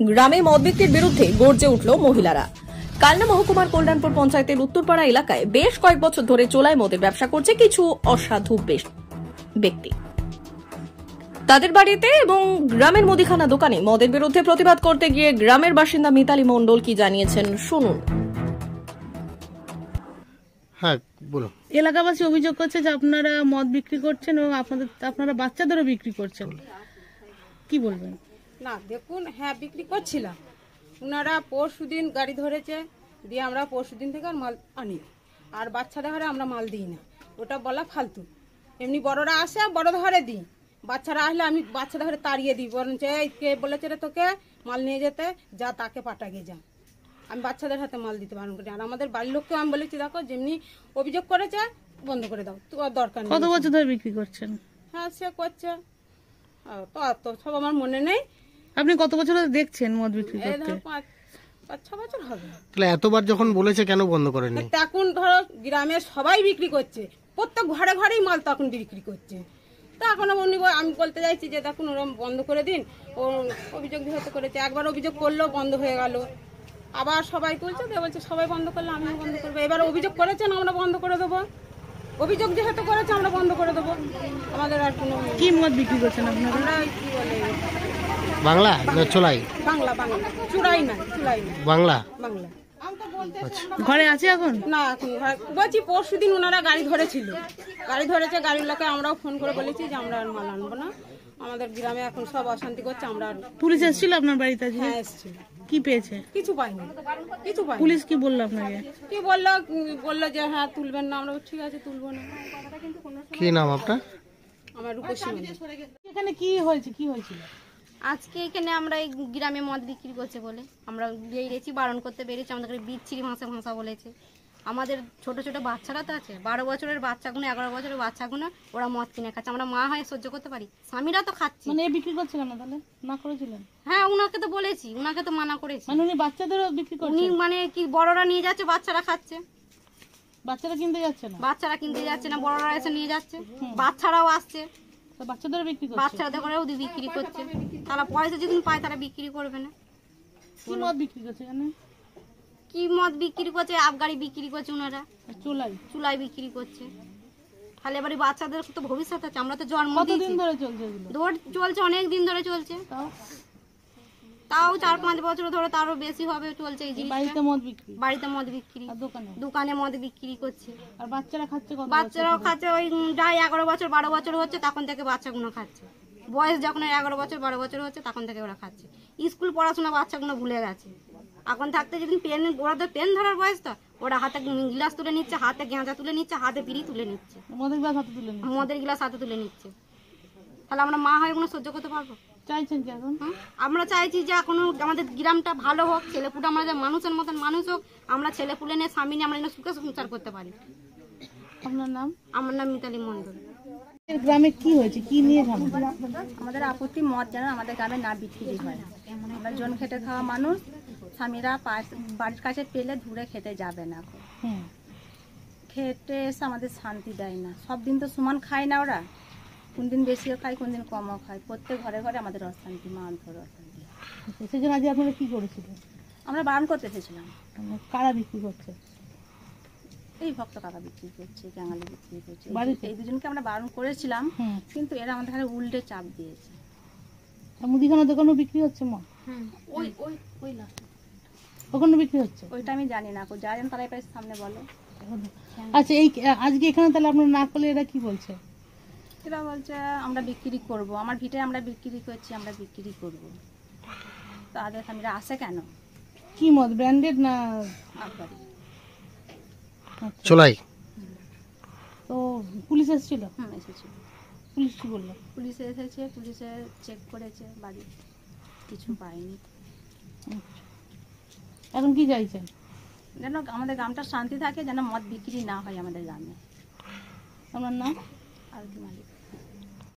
গ্রামে মদ বিক্রির বিরুদ্ধে গর্জে উঠল মহিলারা। কালনা মহকুমার কল্যাণপুর পঞ্চায়েতের উত্তরপাড়া এলাকায় বেশ কয়েক বছর ধরে চোলাই মদের ব্যবসা করছে কিছু অসাধু ব্যক্তি। তাদের বাড়িতে এবং গ্রামের মুদিখানা দোকানে মদের বিরুদ্ধে প্রতিবাদ করতে গিয়ে গ্রামের বাসিন্দা মিতালি মণ্ডল কি জানিয়েছেন শুনুন। হ্যাঁ বলো। এলাকাবাসী অভিযোগ করছে যে আপনারা মদ বিক্রি করছেন এবং আপনারা বাচ্চাদেরও বিক্রি করছেন, কি বলবেন? না দেখুন, হ্যাঁ বিক্রি করছিলাম। ওনারা পরশুদিন গাড়ি ধরেছে, দিয়ে আমরা পরশুদিন থেকে আর মাল আনি, আর বাচ্চাদের ঘরে আমরা মাল দিই না, ওটা বলা ফালতু। এমনি বড়রা আসে বড় ঘরে দিই, বাচ্চারা আসলে আমি বাচ্চাদের ঘরে তাড়িয়ে দিই, বরঞ্চ এই কে বলেছে রে তোকে মাল নিয়ে যেতে, যা তাকে পাঠাগে যা। আমি বাচ্চাদের হাতে মাল দিতে বারণ করি। আর আমাদের বাড়ির লোককেও আমি বলেছি দেখো যেমনি অভিযোগ করেছে বন্ধ করে দাও, তো দরকার নেই। কত বছর ধরে বিক্রি করছেন? হ্যাঁ সে করছে, তো সব আমার মনে নেই। আপনি কত বছর ধরে দেখছেন মদ বিক্রি এই করতে? ধরো 5-6 বছর হবে। তাহলে এতবার যখন বলেছে কেন বন্ধ করেননি? তখন ধরো গ্রামের সবাই বিক্রি করছে, প্রত্যেক ঘরে ঘরেই মাল তখন বিক্রি করছে। তা এখন আমি বলতে চাইছি যে দেখুন ওরা বন্ধ করে দিন। ও অভিযোগ যেহেতু করেছে, একবার অভিযোগ করলেও বন্ধ হয়ে গেল, আবার সবাই তুলছে, বলছে সবাই বন্ধ করলে আমিও বন্ধ করবো। এবার অভিযোগ করেছেন আমরা বন্ধ করে দেবো, অভিযোগ যেহেতু করেছে আমরা বন্ধ করে দেবো। আমাদের আর কোনো কি মদ বিক্রি করছেন আপনারা? আমরা কি বলে বাংলা না চোলাই? বাংলা। বাংলা চুরাই না, চুলাই না, বাংলা। বাংলা। ঘরে আছে এখন? না এখন বলছি পরশুদিন ওনারা গাড়ি ধরেছিল, গাড়ি ধরেছে, গাড়ির লোকে আমরাও ফোন করে বলেছি যে আমরা আর মাল আনবো না, আমাদের গ্রামে এখন সব অশান্তি করছে। আমরা পুলিশ এসেছিল আপনার বাড়িতে? হ্যাঁ এসেছিল। কি পেয়েছে? কিছু পাইনি, কিছু পাইনি। পুলিশ কি বললো আপনাকে? কি বললো যে হ্যাঁ তুলবেন না। আমরা ঠিক আছে তুলবো না। কি নাম আপনার? আমার রূপসী। এখানে কি হয়েছে, কি হয়েছিল? আজকে এখানে আমরা এই গ্রামে মদ বিক্রি করছে বলে আমরা বেরিয়েছি, বারণ করতে বেরিয়েছি। আমাদেরকে বিচ্ছিরি ভাষা বলেছে। আমাদের ছোট ছোট বাচ্চারা তো আছে, 12 বছরের বাচ্চাগুলো, 11 বছরের বাচ্চাগুলো, ওরা মদ কিনে খাচ্ছে। আমরা মা হয়ে সহ্য করতে পারি? স্বামীরা তো খাচ্ছে। মানে বিক্রি করছে কেন তাহলে? না করেছিলেন? হ্যাঁ উনাকে তো বলেছি, উনাকে তো মানা করেছি। মানে উনি বাচ্চাদেরও বিক্রি করছেন? উনি মানে কি বড়রা নিয়ে যাচ্ছে, বাচ্চারা খাচ্ছে। বাচ্চারা কিনতে যাচ্ছে না? বাচ্চারা কিনতে যাচ্ছে না, বড়রা এসে নিয়ে যাচ্ছে, বাচ্চারাও আসছে, বাচ্চাদেরও বিক্রি করছে? বাচ্চারা করেও বিক্রি করছে। তারা পয়সা যেদিন পায় তারা বিক্রি করবে না। কি মদ বিক্রি করছে এখানে? কি মদ বিক্রি করছে? আবগাড়ি বিক্রি করছে ওনারা, চুলাই বিক্রি করছে। তাহলে এবারে বাচ্চাদের তো ভবিষ্যৎ আছে, আমরা তো জন্ম দিয়েছি। কতদিন ধরে চলছে এগুলো? চলছে অনেক দিন ধরে চলছে, তাও 4-5 বছর ধরে, তারও বেশি হবে চলছে এই জিনিসটা। বাড়িতে মদ বিক্রি? বাড়িতে মদ বিক্রি, দোকানে মদ বিক্রি করছে। আর বাচ্চারা খাচ্ছে? বাচ্চারাও খাচ্ছে, ওই যাই 11 বছর 12 বছর হচ্ছে তখন থেকে বাচ্চাগুলো খাচ্ছে। বয়স যখন 11 বছর 12 বছর হচ্ছে তখন থেকে ওরা খাচ্ছে। স্কুল পড়াশোনা বাচ্চাগুলো ভুলে গেছে। এখন থাকতে যেদিন পেন, ওরা তো পেন ধরার বয়স, তো ওরা হাতে গ্লাস তুলে নিচ্ছে, হাতে গেঁজা তুলে নিচ্ছে, হাতে বিড়ি তুলে নিচ্ছে, মদের গ্লাস হাতে তুলে নিচ্ছে। তাহলে আমরা মা হয়ে কোনো সহ্য করতে পারবো? চাইছেন কি এখন? আমরা চাইছি যে এখন আমাদের গ্রামটা ভালো হোক, ছেলেপুলে আমরা যে মানুষের মতন মানুষ হোক, আমরা ছেলেপুলে নিয়ে স্বামী নিয়ে আমরা যেন সুখে সংসার করতে পারি। আপনার নাম? আমার নাম মিতালি মণ্ডল। গ্রামে কি হয়েছে, কি নিয়ে ঝামেলা? আমাদের আপত্তি মদ যেন আমাদের গ্রামে না বিক্রি হয়। আমরা জন খেটে খাওয়া মানুষ, স্বামীরা বাড়ির কাছে পেলে ধরে খেতে যাবে না, খেতে এসে আমাদের শান্তি দেয় না। সব দিন তো সমান খায় না ওরা, কোন দিন বেশিও খায় কোন দিন কমও খায়। প্রত্যেক ঘরে ঘরে আমাদের অশান্তি, মান ধরে অশান্তি। সেজন্য আজ আপনারা কি করেছিলেন? আমরা বারণ করতে এসেছিলাম। কারা বিক্রি করছে? এই ভক্ত কাকা বিক্রি করছে, ক্যাঙালি বিক্রি করছে, এই দুজনকে আমরা বারণ করেছিলাম, কিন্তু এরা আমাদের ঘরে উল্টে চাপ দিয়েছে। মুদিখানা দোকানও বিক্রি হচ্ছে মদ? ওখানে বিক্রি হচ্ছে? ওইটা আমি জানি না, যারা জান তারা এবার সামনে বলো। আচ্ছা, এই আজকে এখানে তাহলে আপনারা না করলে এরা কি বলছে? এরা বলছে আমরা বিক্রি করব, আমার ভিটে আমরা বিক্রি করছি, আমরা বিক্রি করব। তাদের স্বামীরা আসে কেন? কি মদ, ব্র্যান্ডেড না আবগাড়ি? চোলাই। তো পুলিশ এসেছিল? এসেছিল। পুলিশ কি বললো? পুলিশে এসেছে, পুলিশে চেক করেছে, বাড়ি কিছু পায়নি। এখন কি চাইছেন? যেন আমাদের গ্রামটা শান্তি থাকে, যেন মদ বিক্রি না হয় আমাদের গ্রামে। আমার নাম? আর কি মালিক।